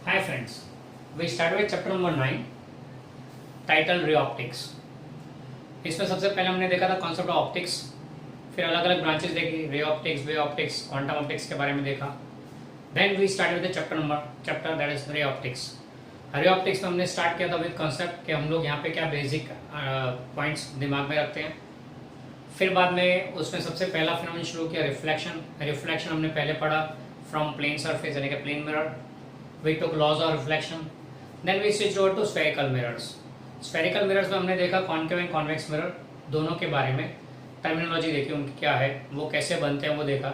Hi friends, we start with chapter number 9 title ray optics. इसमें सबसे पहले हमने देखा था कॉन्सेप्ट ऑफ ऑप्टिक्स, फिर अलग अलग ब्रांचेस देखी, ray optics, wave optics, quantum optics के बारे में देखा। Then we start with the chapter that is ray optics. Ray optics में हमने स्टार्ट किया था विद कॉन्सेप्ट कि हम लोग यहाँ पे क्या बेसिक पॉइंट्स दिमाग में रखते हैं। फिर बाद में उसमें सबसे पहला फिनोमेनन शुरू किया रिफ्लेक्शन। रिफ्लेक्शन हमने पहले पढ़ा फ्रॉम प्लेन सरफेस यानी कि plane mirror. We took laws of reflection. Then we switched over to spherical mirrors. Spherical mirrors में हमने देखा कॉन्केव एंड कॉन्वेक्स मिरर दोनों के बारे में, टर्मिनोलॉजी देखी उनकी क्या है, वो कैसे बनते हैं वो देखा।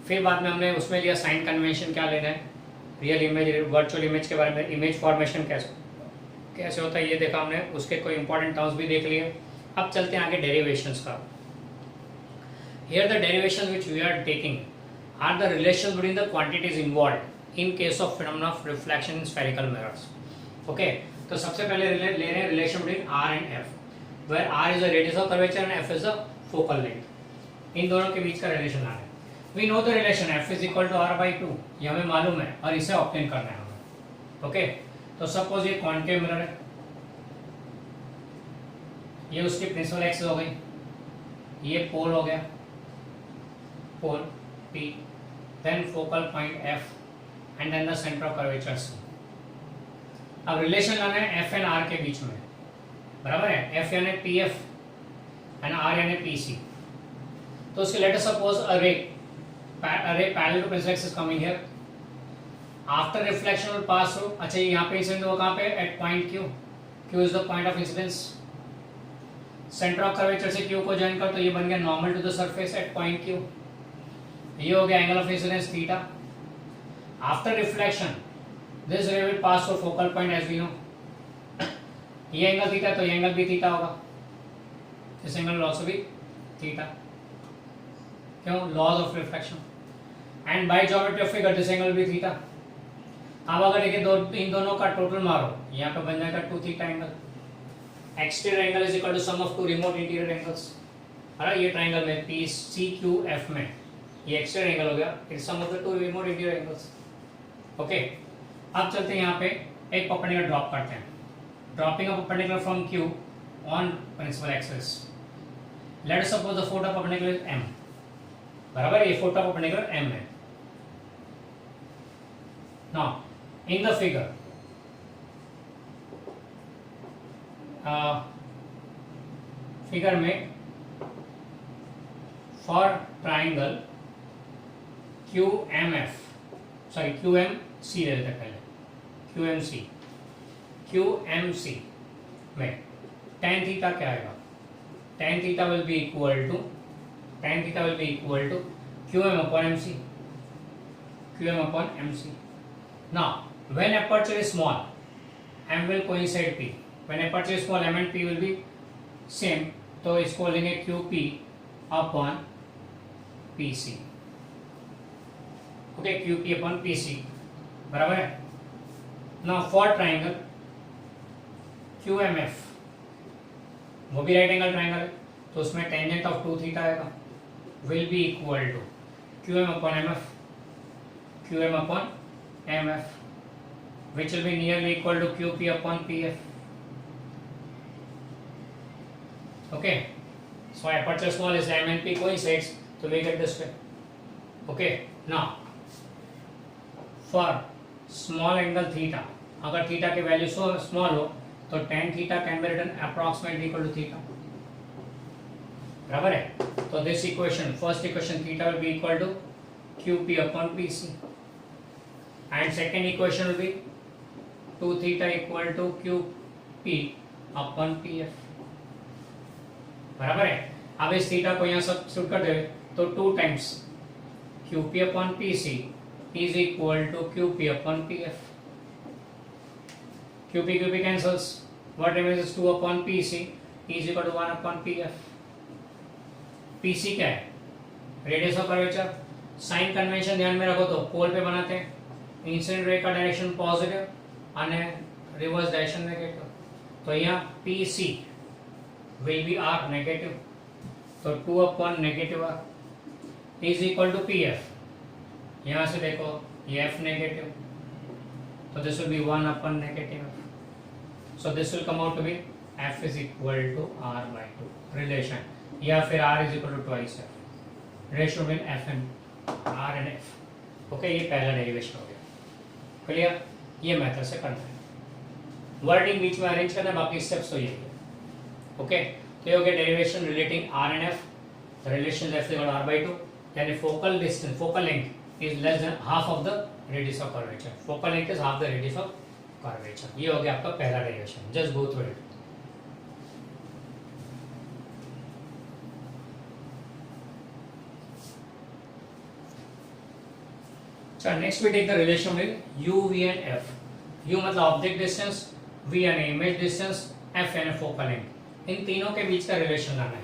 फिर बाद में हमने उसमें लिया साइन कन्वेंशन क्या लेना है, रियल इमेज, वर्चुअल इमेज के बारे में, इमेज फॉर्मेशन कैसे होता है ये देखा हमने, उसके कोई इंपॉर्टेंट टर्म्स भी देख लिए। अब चलते हैं आगे डेरिवेशंस का। Here the derivations which we are taking are the relation between the quantities involved in case of phenomena of reflection in spherical mirrors. Okay, तो सबसे पहले ले रहे हैं relation between R and F, where R is the radius of curvature and F is the focal length. इन दोनों के बीच का रिलेशन आ रहा है। We know the relation F is equal to R by 2, ये हमें मालूम है और इसे ऑब्टेन करना है हमें। ओके, तो सपोज ये कॉन्केव मिरर है, ये उसकी प्रिंसिपल एक्सिस हो गई, ये पोल हो गया, पोल P, then focal point F and then the center of curvature C. अब रिलेशन लाना है F एंड R के बीच में, बराबर है, F यानी PF एंड R यानी PC। तो उसके late us suppose a ray parallel to principal axis coming here, after reflection will pass through. अच्छा, ये यहाँ पे इंसिडेंट हुआ कहाँ पे, at point Q। Q is the point of incidence. Centre of curvature से Q को ज्वाइन कर, तो ये बन गया normal to the surface at point Q। ये हो गया angle of incidence theta. After reflection, this ray will pass through focal point as we know. ये एंगल थीटा, तो ये एंगल भी थीटा होगा, this angle will also be theta. क्यों? Laws of reflection. And by geometry of figure, this angle will be theta. अब अगर देखिए इन दोनों का टोटल मारो, यहाँ पे बन जाएगा 2 theta angle. Exterior angle is equal to sum of 2 remote interior angles. अरे ये ट्राइंगल में पी सी क्यू एफ में ये एक्सटीरियर एंगल हो गया, it sum of the 2 remote interior angles. Okay, अब चलते हैं यहाँ पे एक परपेंडिकुलर ड्रॉप करते हैं। Dropping of perpendicular from Q on principal axis. Let us suppose the foot of perpendicular is M, बराबर, ये फोटो परपेंडिकुलर M है। Now in the figure figure में for triangle QMF, sorry QMC ले लेते पहले, QMC में tan थीटा क्या आएगा, tan theta will be equal to QM upon MC। Now when aperture is small, M will coincide P, when aperture is small M and P will be same, तो इसको लेंगे QP upon PC। Okay, QP upon PC, बराबर है। Now for triangle QMF, वो भी right angle triangle है, तो उसमें टेंजेंट ऑफ 2 थीटा आएगा, will be equal to QM upon MF, which will be nearly equal to QP upon PF। Okay, so aperture small is M and P coincides, so we get this way। Okay, now for small angle theta, अगर theta की value small हो तो tan theta can be written approximately equal to theta, बराबर है। तो this equation, first equation theta will be equal to QP upon PC and second equation will be 2 theta equal to QP upon PF, बराबर है। अब इस theta को यहाँ substitute कर दे तो 2 times QP upon PC is equal to QP upon PF। QP cancels, what remains is 2 upon PC is equal to 1 upon PF। PC क्या है, radius of curvature. Sign convention ध्यान में रखो, तो पोल पे बनाते हैं, इंसिडेंट रे का डायरेक्शन पॉजिटिव और रिवर्स डायरेक्शन नेगेटिव, तो यहाँ PC will be R negative, तो 2 upon negative R is equal to PF। यहाँ से देखो ये F नेगेटिव तो this will be 1 upon negative F. So this will come out to be F is equal to R by two relation, या फिर R is equal to twice F, ratio between F and R and F. Okay, ये पहला derivation हो गया. Clear? ये method से करना है, वर्डिंग बीच में अरेंज करना है, बाकी स्टेप्स तो यही है. ओके, तो ये हो गया derivation relating R and F. The relation F is equal to R by two, यानी focal distance, focal length is less than half of the radius of curvature. Focal length is half the radius of curvature. ये हो गया आपका पहला derivation. Just go through it. So next we take the relation with u, v and f. u मतलब object distance, v यानी image distance, f यानी focal length. इन तीनों के बीच का रिलेशन लाना है,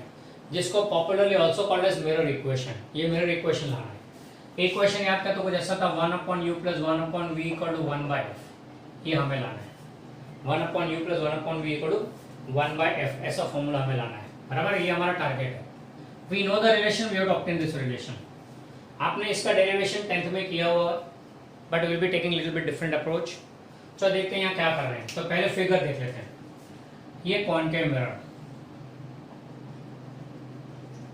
जिसको popularly also called as mirror equation. ये मिरर इक्वेशन लाना है. इक्वेशन याद कर तो कुछ ऐसा था 1/u + 1/v = 1/f. ये हमें लाना है. 1/u + 1/v = 1/f. ऐसा फॉर्मूला हमें लाना है. बराबर, ये हमारा टारगेट है. We know the relation, we have to obtain this relation. आपने इसका डेरिवेशन 10th में किया हुआ, but will be taking little bit different approach. तो देखते हैं यहाँ क्या कर रहे हैं. तो पहले फिगर देख लेते हैं. ये कॉनकेव मिरर,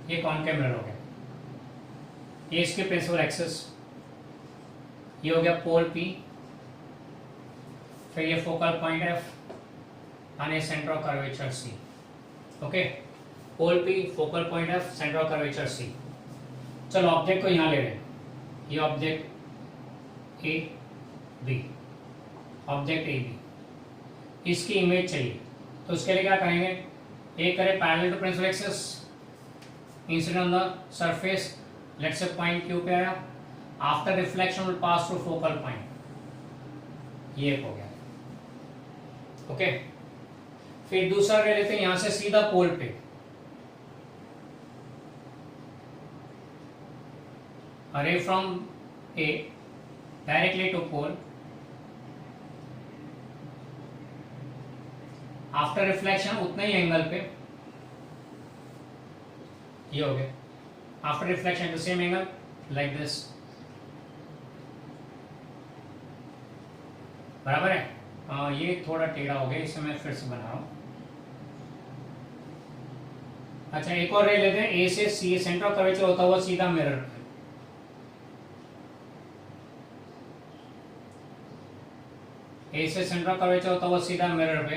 ये कॉनकेव मिरर हो गया. ये इसके प्रिंसिपल एक्सिस, ये हो गया पोल P, फिर ये फोकल पॉइंट F यानी centre of curvature C. Okay, pole P, focal point F, centre of curvature C. चलो ऑब्जेक्ट को यहाँ ले रहे हैं. ये object A B, object A B, इसकी इमेज चाहिए. तो उसके लिए क्या करेंगे, ए करें parallel to principal axis, incident on the surface, let's say point Q पे आया, after reflection will pass through focal point. ये हो गया. ओके, फिर दूसरा ले लेते हैं, यहां से सीधा पोल पे. ray from A directly to pole, after reflection उतने ही एंगल पे, ये हो गया. After reflection the same angle like this. बराबर है. ये थोड़ा टेढ़ा हो गया, इसे मैं फिर से बना रहा हूं. अच्छा, एक और रे लेते हैं. ए से सी, सेंटर ऑफ कर्वेचर होता हुआ सीधा मिरर. ए से सेंटर कर्वेचर होता हुआ सीधा मिरर पे,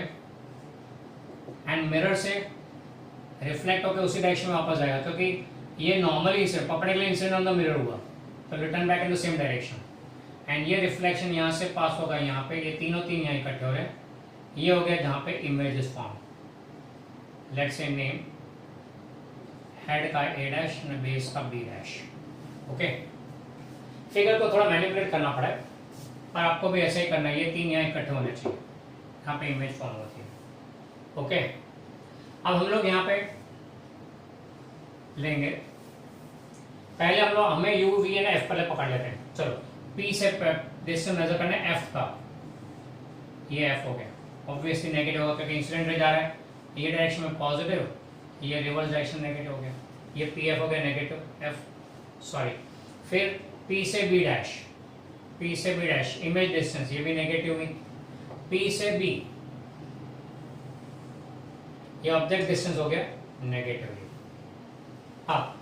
एंड मिरर से रिफ्लेक्ट होकर उसी डायरेक्शन में वापस जाएगा, क्योंकि ये नॉर्मली इसे पकड़ने के लिए इंसिडेंट ऑन द मिरर हुआ, तो return back in the same direction. And ये रिफ्लेक्शन यहाँ से पास होगा यहाँ पे. ये तीनों तीन यहाँ इकट्ठे हो रहे हैं. ये हो गया जहाँ पे image is form. Let's say name head का A' और बेस का B'. ओके, फिगर को थोड़ा मैनिपुलेट करना पड़ा है, पर आपको भी ऐसे ही करना है. ये तीन यहाँ इकट्ठे होने चाहिए, यहाँ पे इमेज फॉर्म होती है. ओके, अब हम लोग यहाँ पे लेंगे. पहले हम लोग, हमें U, V और F पहले पकड़ लेते हैं. चलो, P से डिस्टेंस मेजर करना है F का. ये F हो गया. ऑब्वियसली नेगेटिव होगा क्योंकि इंसिडेंट रे जा रहा है. ये डायरेक्शन में पॉजिटिव, ये रिवर्स डायरेक्शन नेगेटिव हो गया. ये PF हो गया नेगेटिव F, सॉरी. फिर P से B', P से B', इमेज डिस्टेंस, ये भी नेगेटिव हुई. P से B, ये ऑब्जेक्ट डिस्टेंस हो गया नेगेटिव. अब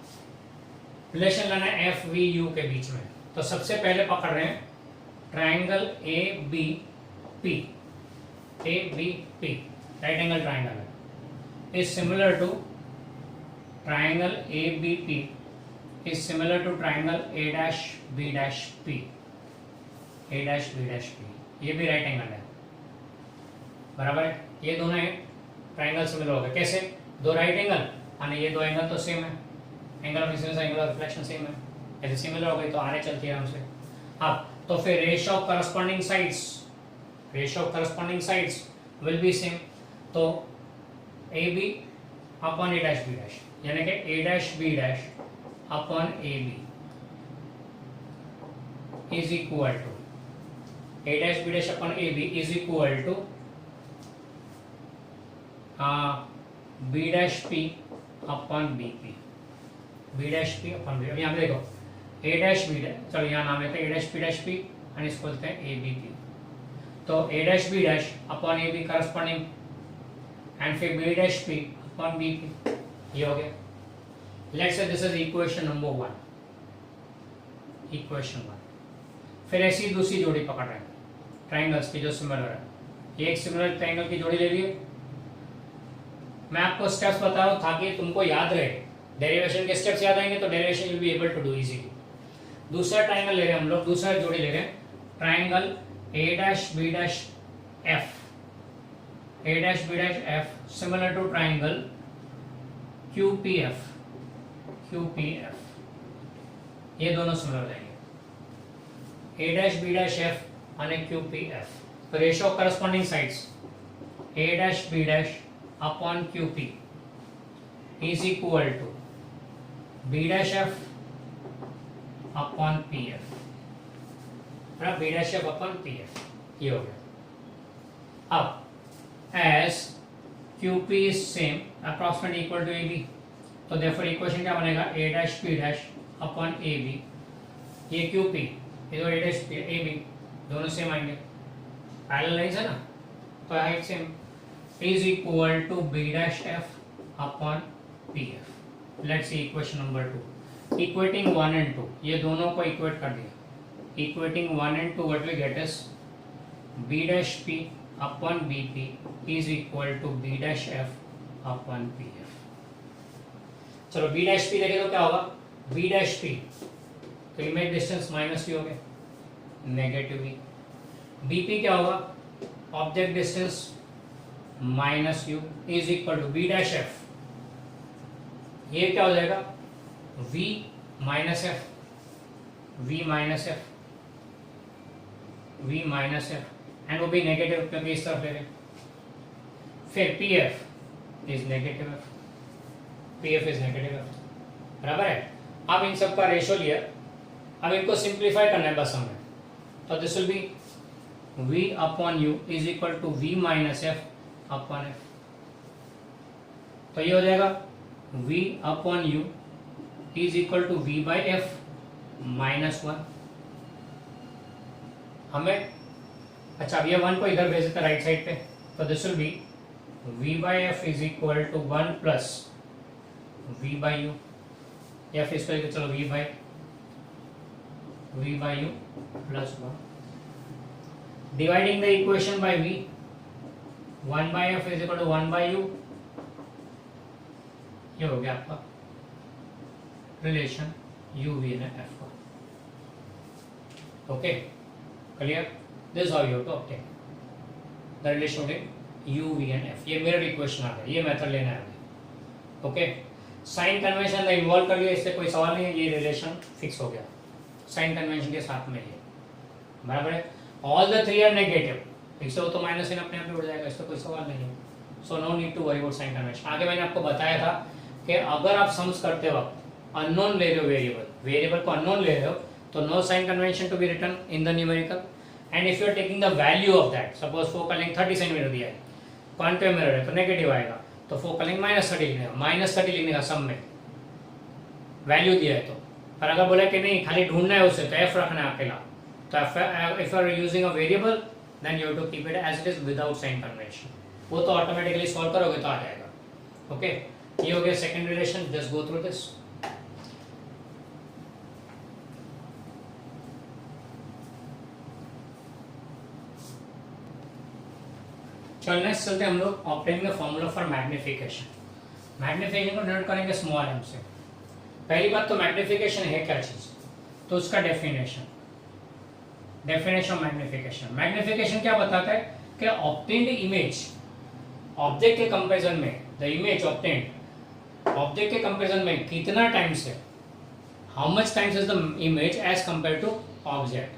रिलेशन लाना है एफ वी यू के बीच में. तो सबसे पहले पकड़ रहे हैं triangle A B P. A B P right angle triangle है, is similar to triangle A B P is similar to triangle A dash B dash P. A dash B dash P, ये भी right angle है. बराबर है. ये दोनों triangle similar हो गए. कैसे? दो राइट एंगल, यानी ये दो एंगल तो सेम है, angle of incidence angle of reflection same है. ऐसे सिमिलर हो गई तो आगे चलती है हमसे. अब तो फिर ratio of corresponding sides, ratio of corresponding sides will be same. तो A B upon A dash B dash, यानी कि A dash B dash upon A B is equal to A dash B dash upon A B is equal to B dash P upon B P. B dash P upon B. अब यहाँ पे देखो ए dash B dash, चलो यहाँ नाम लेते हैं ए dash P dash P, और इसको बोलते हैं ए बी पी. तो a dash b dash upon a b corresponding and फिर b dash p upon b p, ये हो गया. Let's say this is equation number 1, equation 1. फिर ऐसी दूसरी जोड़ी पकड़ रहे हैं ट्राइंगल्स की जो सिमिलर है. ये एक सिमिलर ट्राइंगल की जोड़ी ले लिए. मैं आपको स्टेप्स बता रहा हूँ ताकि तुमको याद रहे. डेरिवेशन के स्टेप्स याद आएंगे तो derivation will be able to do easily. दूसरा ट्राइंगल ले रहे हैं हम लोग, दूसरा जोड़ी ले रहे हैं. Triangle a dash b dash f, a dash b dash f similar to triangle qpf, qpf. ये दोनों सिमिलर रहेंगे. a dash b dash f and qpf. तो ratio of corresponding sides a dash b dash upon qp is equal to b dash f upon pf. b dash f upon pf, ये हो गया. अब as qp is same approximately equal to ab, तो therefore equation क्या बनेगा a dash b dash upon ab. ये qp इधर a dash ab दोनों सेम आएंगे, पैरेलल लाइंस है ना, तो height same. is equal to b dash f upon pf. let's see equation number 2. equating 1 and 2, ये दोनों को इक्वेट कर दिया. equating 1 and 2, what we get is b dash p upon bp is equal to b dash f upon pf. चलो b dash p देखें तो क्या होगा, b dash p तो इमेज डिस्टेंस माइनस v हो गया, नेगेटिव v. bp क्या होगा, object distance minus u is equal to b dash f. ये क्या हो जाएगा, v minus f, v minus f, v minus f and वो भी नेगेटिव क्योंकि इस तरफ ले रहे. फिर pf is negative f, pf is negative f, बराबर है. अब इन सब का रेशियो लिया, अब इनको सिंप्लीफाई करना है बस हमें. तो this will be v upon u is equal to v minus f upon f. तो ये हो जाएगा v upon u is equal to v by f minus 1. हमें अच्छा अब ये 1 को इधर भेज देते राइट साइड पे, तो this will be v by f is equal to 1 plus v by u, या फिर इसको चलो v by u plus 1. Dividing the equation by v, 1 by f is equal to 1 by u. ये हो गया आपका relation u v and f का. Okay clear. This how you have to obtain the relation between u v and f. ये mirror equation आ गया, ये method लेना है. ओके साइन कन्वेंशन ने इन्वॉल्व कर लिया, इससे कोई सवाल नहीं है, ये रिलेशन फिक्स हो गया साइन कन्वेंशन के साथ में. ये बराबर है. All the three are negative, इससे वो तो माइनस साइन अपने आप ही उड़ जाएगा, इससे कोई सवाल नहीं है. So no need to worry about sign convention. आगे मैंने आपको बताया था कि अगर आप सम्स करते वक्त अननोन ले रहे हो, वेरिएबल को अननोन ले रहे हो, तो no sign convention to be written in the numerical. And if you are taking the value of that, suppose focal length 30 centimetre दिया है, कॉन्केव मिरर है तो नेगेटिव आएगा, तो फोकल लेंथ -30 लिखने का, -30 लिखने का सम में वैल्यू दिया है. तो पर अगर बोला कि नहीं खाली ढूंढना है उसे, तो f रखना है अकेला. तो if you are using a variable then you have to keep it as it is without sign convention. वो तो ऑटोमेटिकली सॉल्व करोगे तो आ जाएगा. ओके ये हो गया second relation. Just go through this. चल नेक्स्ट चलते हम लोग obtaining the formula for magnification. Magnification को डिनोट करेंगे स्मॉल m से. पहली बात तो मैग्निफिकेशन है क्या चीज, तो उसका डेफिनेशन ऑफ मैग्निफिकेशन. मैग्निफिकेशन क्या बताता है कि ऑब्टेन्ड इमेज ऑब्जेक्ट के कंपैरिजन में, द इमेज ऑब्टेन्ड ऑब्जेक्ट के कंपैरिजन में कितना टाइम्स है, how much times is the image as compare to object.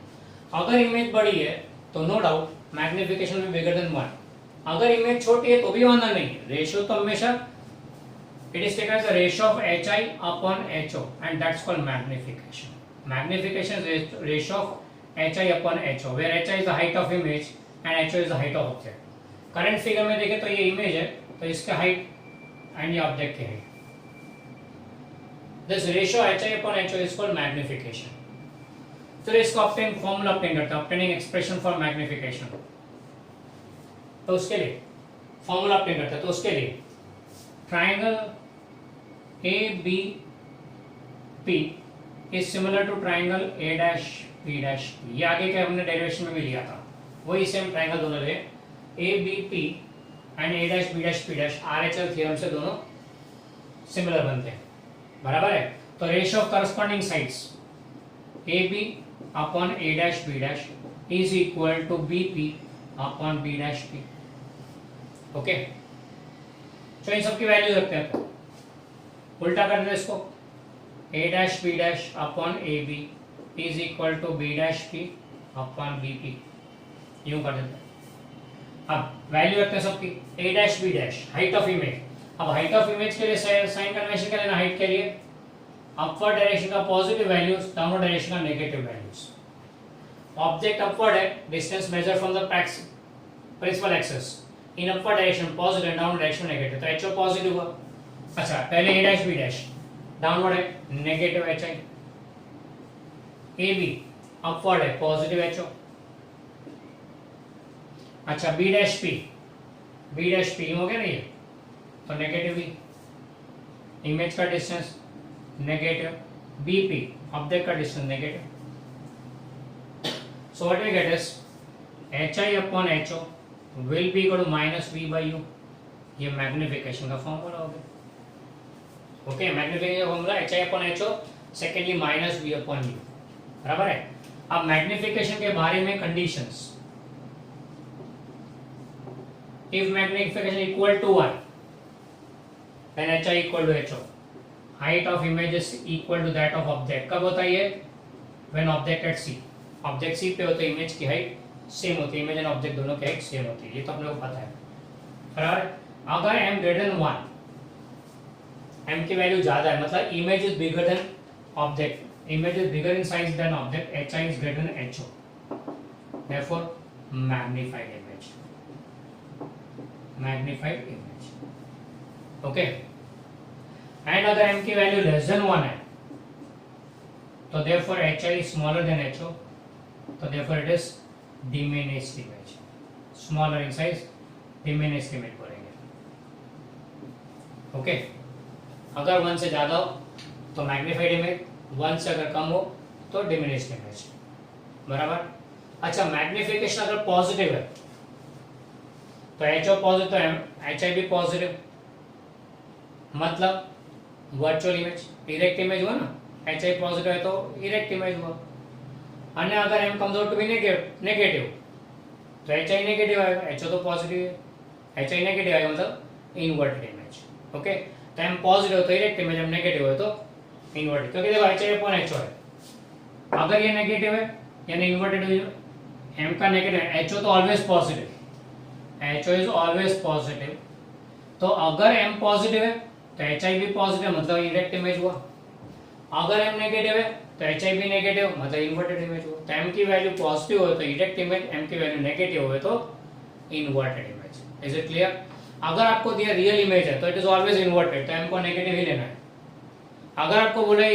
अगर इमेज बड़ी है तो no doubt magnification will be bigger than 1. अगर इमेज छोटी है तो भी वांधा नहीं. रेशियो तो हमेशा it is taken as the ratio of hi upon ho and that's called magnification. Magnification is ratio of hi upon ho where hi is the height of image and ho is the height of object. Current figure में देखें तो ये image है, तो इसका height and ये object की height. This ratio hi upon ho is called magnification. चलो इसको ऑब्टेन फॉर्मूला ऑब्टेन करते हैं. Obtaining expression for magnification. तो उसके लिए फॉर्मूला अप्लाई करते हैं। तो उसके लिए triangle A B P is similar to triangle A dash B dash P. ये आगे के हमने डेरिवेशन में भी लिया था, वही सेम ट्राइंगल दोनों ले, A B P and A dash B dash P dash RHL theorem से दोनों सिमिलर बनते हैं, बराबर है। तो ratio of corresponding sides A B upon A dash B dash is equal to B P upon B dash P. Okay, तो इन सबकी वैल्यू रखते हैं, तो उल्टा कर दे इसको, A dash B dash upon A B is equal to B dash P upon B P, यूं कर देते हैं। अब वैल्यू रखते हैं सबकी, A dash B dash height of image. अब हाइट ऑफ इमेज के लिए साइन कन्वेंशन क्या लेना, हाइट के लिए अपवर्ड डायरेक्शन का पॉजिटिव वैल्यूज, डाउनवर्ड डायरेक्शन का नेगेटिव वैल्यूज। ऑब्जेक्ट अपवर्ड है, distance measure from the principal axis in upward direction positive and downward direction negative. तो एचओ पॉजिटिव हुआ। अच्छा, पहले A dash B dash downward है, negative H I, A B upward है, positive H O. अच्छा, B dash P हो गया ना ये, तो नेगेटिव बी, इमेज का distance negative, B P object का distance negative. So what we get is H I upon H O will be equal to minus V by U. ये magnification का formula हो गया। Okay, magnification formula H I upon H O, secondly minus V upon U, बराबर है। अब magnification के बारे में conditions, if magnification equal to 1 then hi equal to ho, height of image is equal to that of object। कब होता है ये, when object at C, object C पे होता है, इमेज की हाइट सेम होती है, इमेज एंड ऑब्जेक्ट दोनों की हाइट सेम होती है, ये तो अपने को पता है, बराबर। अगर m greater than 1, m की वैल्यू ज्यादा है, मतलब image is bigger than object, image is bigger in size than object, hi is greater than ho, therefore magnified image, magnified image. Okay, and अगर m की वैल्यू लेस देन 1 है, तो therefore hi smaller than ho, तो therefore it is diminished image, smaller in size, diminished image बोलेंगे। Okay, अगर 1 से ज्यादा हो तो मैग्निफाइड इमेज, 1 से अगर कम हो तो डिमिनिश्ड इमेज, बराबर। अच्छा, मैग्निफिकेशन अगर पॉजिटिव है तो HO पॉजिटिव, तो HI भी पॉजिटिव, मतलब वर्चुअल इमेज, इरेक्ट इमेज हुआ ना, HI पॉजिटिव है तो इरेक्ट इमेज हुआ। अन्य अगर M comes out to be negative तो HI नेगेटिव आएगा, HO तो पॉजिटिव है, HI नेगेटिव आएगा मतलब इनवर्टेड इमेज। ओके, तो M पॉजिटिव हो तो इरेक्ट इमेज, M नेगेटिव हो तो इनवर्टेड, क्योंकि देखो HI अपॉन HO है, अगर ये नेगेटिव है यानी इनवर्टेड, M का नेगेटिव है, HO तो always positive, HO is always positive, तो अगर M पॉजिटिव है तो HI भी पॉजिटिव, मतलब इरेक्ट इमेज हुआ। अगर M नेगेटिव है तो HI भी नेगेटिव, मतलब इन्वर्टेड इमेज हुआ। तो M की वैल्यू पॉजिटिव हो तो इरेक्ट इमेज, M की वैल्यू नेगेटिव हो तो inverted image. Is it clear? अगर आपको दिया रियल इमेज है तो इट इज ऑलवेज इन्वर्टेड, तो M को नेगेटिव ही लेना है। अगर आपको बोले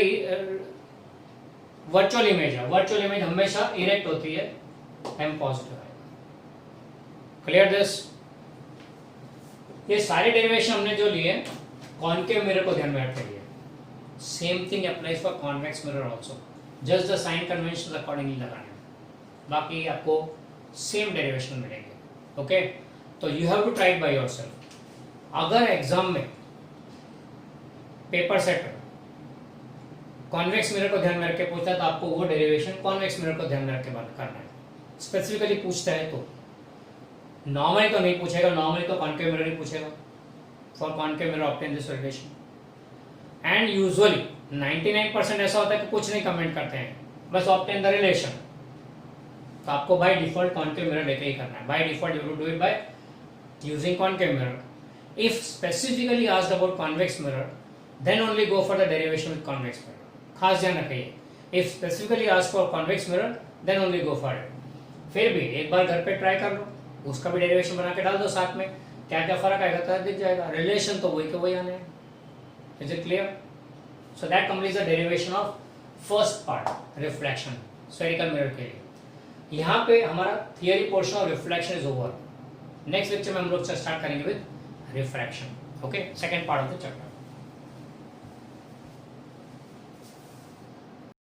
वर्चुअल इमेज है, वर्चुअल इमेज हमेशा इरेक्ट होती है, M पॉजिटिव है। Clear this? ये सारे डेरिवेशन हमने जो लिए कॉनकेव मिरर को ध्यान में रख लिए, same thing applies for convex mirror also, just the sign convention accordingly लगाने, बाकी आपको सेम डेरिवेशन मिलेंगे। ओके, तो you have to try it by yourself. अगर एग्जाम में पेपर सेट कॉन्वेक्स मिरर को ध्यान में रख के पूछता है तो आपको वो डेरिवेशन कॉन्वेक्स मिरर को ध्यान में रख के करना है। स्पेसिफिकली पूछता है तो, नॉर्मली तो नहीं पूछेगा, नॉर्मली तो कॉनकेव मिरर ही पूछेगा, for concave mirror obtain this relation. And usually 99% ऐसा होता है कि कुछ नहीं कमेंट करते हैं, बस ऑब्टेन द रिलेशन। तो आपको बाय डिफॉल्ट कॉनकेव मिरर लेके ही करना है, by default you do it by using concave mirror. If specifically asked about convex mirror then only go for the derivation with convex mirror. खास ध्यान रखिए, if specifically asked for convex mirror then only go for it. फिर भी एक बार घर पे try कर लो, उसका भी डेरिवेशन बना के डाल दो साथ में, क्या क्या फर्क आएगा तो दिख जाएगा, रिलेशन तो वही के वही आने हैं। Is it clear? So that completes the derivation of first part, reflection spherical mirror के लिए। यहाँ पे हमारा theory portion of reflection is over. Next lecture में हम लोग स्टार्ट करेंगे with refraction. Okay, second part of the chapter.